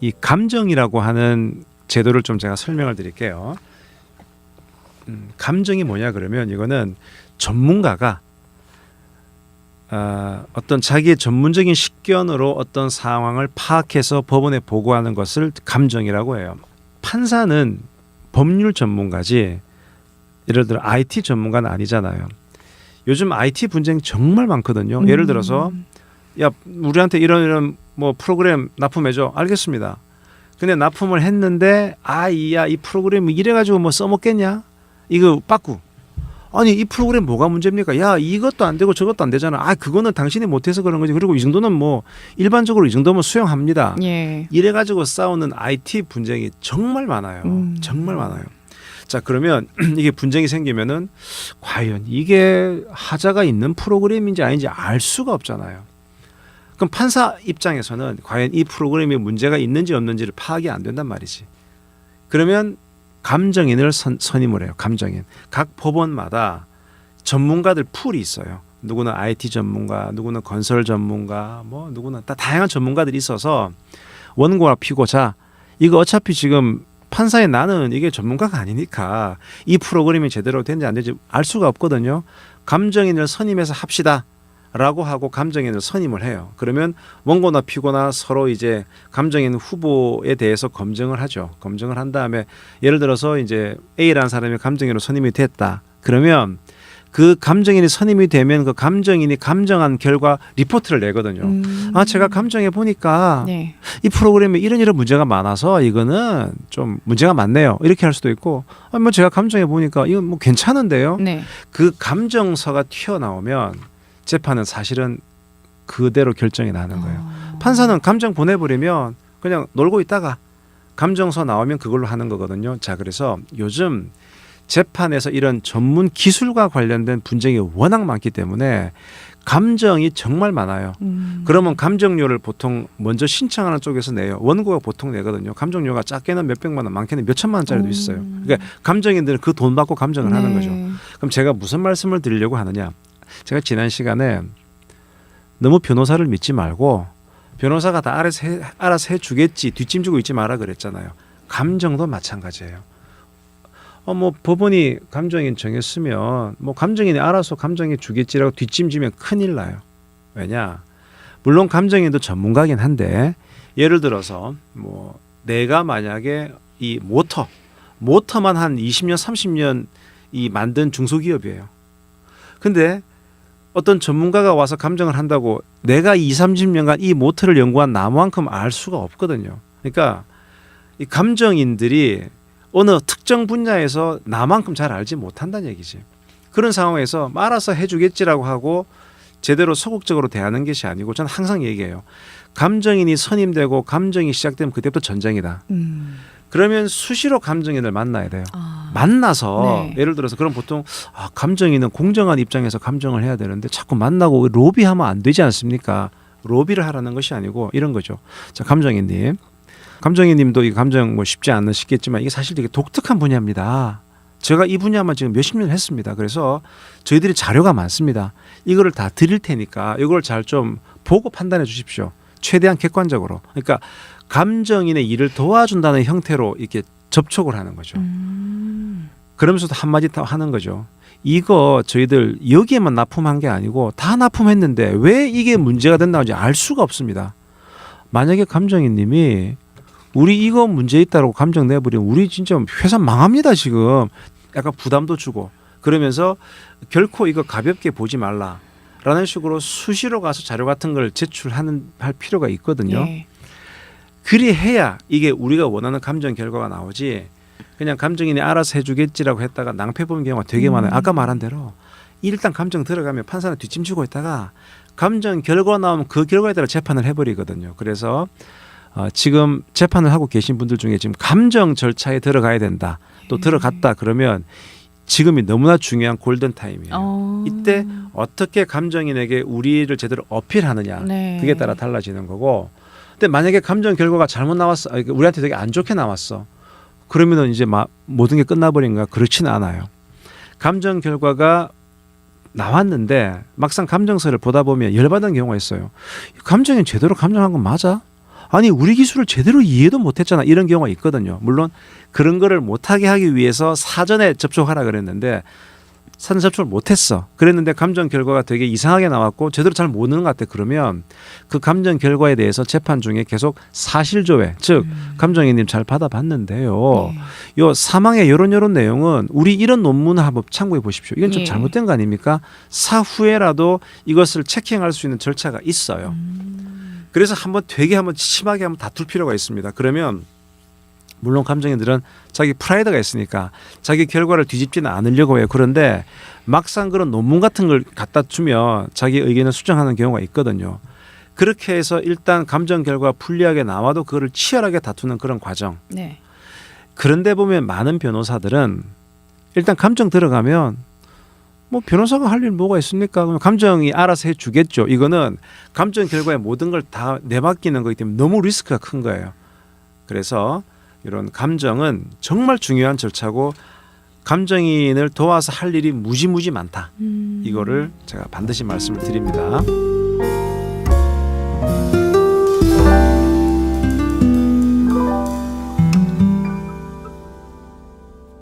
이 감정이라고 하는 제도를 좀 제가 설명을 드릴게요. 감정이 뭐냐 그러면 이거는 전문가가 어떤 자기의 전문적인 식견으로 어떤 상황을 파악해서 법원에 보고하는 것을 감정이라고 해요. 판사는 법률 전문가지 예를 들어 IT 전문가는 아니잖아요. 요즘 IT 분쟁 정말 많거든요. 예를 들어서 야 우리한테 이런 뭐 프로그램 납품해줘. 알겠습니다. 근데 납품을 했는데 이 프로그램이 이래가지고 뭐 써먹겠냐? 이거 빠꾸. 아니 이 프로그램 뭐가 문제입니까? 야 이것도 안 되고 저것도 안 되잖아. 그거는 당신이 못해서 그런 거지. 그리고 이 정도는 뭐 일반적으로 이 정도면 수용합니다. 예. 이래가지고 싸우는 IT 분쟁이 정말 많아요. 정말 많아요. 자 그러면 이게 분쟁이 생기면은 과연 이게 하자가 있는 프로그램인지 아닌지 알 수가 없잖아요. 그럼 판사 입장에서는 과연 이 프로그램에 문제가 있는지 없는지를 파악이 안 된단 말이지. 그러면 감정인을 선임을 해요. 감정인. 각 법원마다 전문가들 풀이 있어요. 누구는 IT 전문가, 누구는 건설 전문가, 뭐 누구는 다 다양한 전문가들이 있어서 원고와 피고 자 이거 어차피 지금 판사의 나는 이게 전문가가 아니니까 이 프로그램이 제대로 되는지 안 되는지 알 수가 없거든요. 감정인을 선임해서 합시다. 라고 하고 감정인을 선임을 해요. 그러면 원고나 피고나 서로 이제 감정인 후보에 대해서 검증을 하죠. 검증을 한 다음에 예를 들어서 이제 A라는 사람이 감정인으로 선임이 됐다. 그러면 그 감정인이 선임이 되면 그 감정인이 감정한 결과 리포트를 내거든요. 제가 감정해 보니까 네. 이 프로그램에 이런 문제가 많아서 이거는 좀 문제가 많네요. 이렇게 할 수도 있고, 뭐 제가 감정해 보니까 이건 뭐 괜찮은데요. 네. 그 감정서가 튀어나오면 재판은 사실은 그대로 결정이 나는 거예요. 판사는 감정 보내버리면 그냥 놀고 있다가 감정서 나오면 그걸로 하는 거거든요. 자, 그래서 요즘 재판에서 이런 전문 기술과 관련된 분쟁이 워낙 많기 때문에 감정이 정말 많아요. 그러면 감정료를 보통 먼저 신청하는 쪽에서 내요. 원고가 보통 내거든요. 감정료가 작게는 몇백만 원, 많게는 몇천만 원짜리도 있어요. 그러니까 감정인들은 그 돈 받고 감정을 하는 거죠. 그럼 제가 무슨 말씀을 드리려고 하느냐. 제가 지난 시간에 너무 변호사를 믿지 말고 변호사가 다 알아서 해주겠지 뒷짐지고 있지 마라 그랬잖아요. 감정도 마찬가지예요. 뭐 법원이 감정인 정했으면 뭐 감정인이 알아서 감정해 주겠지라고 뒷짐지면 큰일 나요. 왜냐? 물론 감정인도 전문가긴 한데 예를 들어서 뭐 내가 만약에 이 모터만 한 20년 30년 이 만든 중소기업이에요. 근데 어떤 전문가가 와서 감정을 한다고 내가 30년간 이 모터를 연구한 나만큼 알 수가 없거든요. 그러니까 이 감정인들이 어느 특정 분야에서 나만큼 잘 알지 못한다는 얘기지. 그런 상황에서 알아서 해주겠지라고 하고 제대로 소극적으로 대하는 것이 아니고 저는 항상 얘기해요. 감정인이 선임되고 감정이 시작되면 그때부터 전쟁이다. 그러면 수시로 감정인을 만나야 돼요. 만나서 네. 예를 들어서 그럼 보통 감정인은 공정한 입장에서 감정을 해야 되는데 자꾸 만나고 로비하면 안 되지 않습니까? 로비를 하라는 것이 아니고 이런 거죠. 자, 감정인님도 이 감정 뭐 쉽지 않으시겠지만 이게 사실 되게 독특한 분야입니다. 제가 이 분야만 지금 몇십 년 했습니다. 그래서 저희들이 자료가 많습니다. 이거를 다 드릴 테니까 이걸 잘 좀 보고 판단해 주십시오. 최대한 객관적으로. 그러니까 감정인의 일을 도와준다는 형태로 이렇게 접촉을 하는 거죠. 그러면서도 한마디 더 하는 거죠. 이거 저희들 여기에만 납품한 게 아니고 다 납품했는데 왜 이게 문제가 된다는지 알 수가 없습니다. 만약에 감정인님이 우리 이거 문제 있다고 감정 내버리면 우리 진짜 회사 망합니다 지금. 약간 부담도 주고 그러면서 결코 이거 가볍게 보지 말라라는 식으로 수시로 가서 자료 같은 걸 할 필요가 있거든요. 네. 그리해야 이게 우리가 원하는 감정 결과가 나오지 그냥 감정인이 알아서 해주겠지라고 했다가 낭패 보는 경우가 되게 많아요. 아까 말한 대로 일단 감정 들어가면 판사는 뒷짐지고 있다가 감정 결과 나오면 그 결과에 따라 재판을 해버리거든요. 그래서 지금 재판을 하고 계신 분들 중에 지금 감정 절차에 들어가야 된다. 또 들어갔다 그러면 지금이 너무나 중요한 골든타임이에요. 이때 어떻게 감정인에게 우리를 제대로 어필하느냐 네. 그게 따라 달라지는 거고 근데 만약에 감정 결과가 잘못 나왔어 우리한테 되게 안 좋게 나왔어 그러면은 이제 모든 게 끝나버린 거야. 그렇지는 않아요. 감정 결과가 나왔는데 막상 감정서를 보다 보면 열받은 경우가 있어요. 감정인 제대로 감정한 건 맞아? 아니 우리 기술을 제대로 이해도 못했잖아 이런 경우가 있거든요. 물론 그런 거를 못하게 하기 위해서 사전에 접촉하라 그랬는데 사전 접촉을 못했어. 그랬는데 감정 결과가 되게 이상하게 나왔고 제대로 잘 모르는 것 같아. 그러면 그 감정 결과에 대해서 재판 중에 계속 사실조회, 즉 감정이님 잘 받아봤는데요. 네. 요 사망의 요런 내용은 우리 이런 논문 한번 참고해 보십시오. 이건 좀 예. 잘못된 거 아닙니까? 사후에라도 이것을 체킹할 수 있는 절차가 있어요. 그래서 한번 되게 한번 심하게 한번 다툴 필요가 있습니다. 그러면 물론 감정인들은 자기 프라이드가 있으니까 자기 결과를 뒤집지는 않으려고 해요. 그런데 막상 그런 논문 같은 걸 갖다 주면 자기 의견을 수정하는 경우가 있거든요. 그렇게 해서 일단 감정 결과가 불리하게 나와도 그거를 치열하게 다투는 그런 과정. 네. 그런데 보면 많은 변호사들은 일단 감정 들어가면 뭐 변호사가 할 일 뭐가 있습니까? 그럼 감정이 알아서 해주겠죠. 이거는 감정 결과에 모든 걸 다 내맡기는 거기 때문에 너무 리스크가 큰 거예요. 그래서 이런 감정은 정말 중요한 절차고 감정인을 도와서 할 일이 무지무지 많다. 이거를 제가 반드시 말씀을 드립니다.